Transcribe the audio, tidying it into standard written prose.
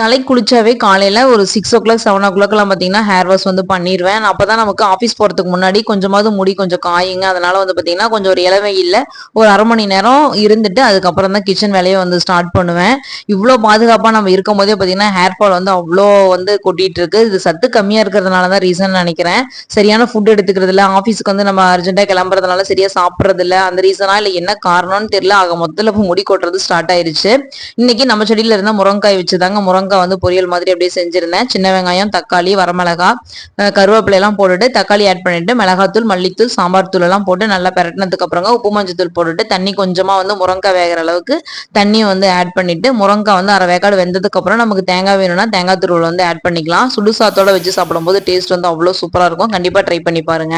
தலை குளிச்சாவே காலையில ஒரு 6:00 7:00 பாத்தீங்கன்னா ஹேர் வாஷ் பண்ணிடுவேன். அப்பதான் நமக்கு ஆஃபீஸ் போறதுக்கு முன்னாடி கொஞ்சமாவது முடி கொஞ்சம் காயுங்க. அதனால பாத்தீங்கன்னா கொஞ்சம் ஒரு இளவெயில்ல ஒரு 1/2 மணி நேரம் இருந்துட்டு அதுக்கப்புறம் தான் கிச்சன் வேலையை ஸ்டார்ட் பண்ணுவேன். இவ்வளோ பாதுகாப்பா நம்ம இருக்கும் போதே பாத்தீங்கன்னா ஹேர் ஃபால் அவ்வளோ கொட்டிட்டு இருக்கு. இது சத்து கம்மியா இருக்கிறதுனால தான் ரீசன் நினைக்கிறேன். சரியான ஃபுட் எடுத்துக்கிறது இல்ல, ஆஃபீஸுக்கு நம்ம அர்ஜென்ட்டா கிளம்புறதுனால சரியா சாப்பிட்றது இல்ல, அந்த ரீசனா இல்ல என்ன காரணம்னு தெரியல. ஆக மொத்தத்துல முடி கொட்டுறது ஸ்டார்ட் ஆயிருச்சு. இன்னைக்கு நம்ம செடியில இருந்த முருங்காய் வச்சுதாங்க முருங்காய் பொரியல் மாதிரி அப்படியே செஞ்சிருந்தேன். சின்ன வெங்காயம், தக்காளி, வரமிளகா, கருவேப்பிலை எல்லாம் போட்டுட்டு தக்காளி ஆட் பண்ணிட்டு மிளகாத்தூள், மல்லித்தூள், சாம்பார் தூள் எல்லாம் போட்டு நல்லா பெரட்டினதுக்கு அப்புறங்க உப்பு மஞ்சத்தூள் போட்டுட்டு தண்ணி கொஞ்சமா முருங்காய் வேகிற அளவுக்கு தண்ணி ஆட் பண்ணிட்டு முருங்காய் அரை வேக்காடு வெந்ததுக்கு அப்புறம் நமக்கு தேங்காய் வேணும்னா தேங்காய் துருவல் ஆட் பண்ணிக்கலாம். சுடுசாத்தோட வச்சு சாப்பிடும்போது டேஸ்ட் அவ்வளோ சூப்பரா இருக்கும். கண்டிப்பா ட்ரை பண்ணி பாருங்க.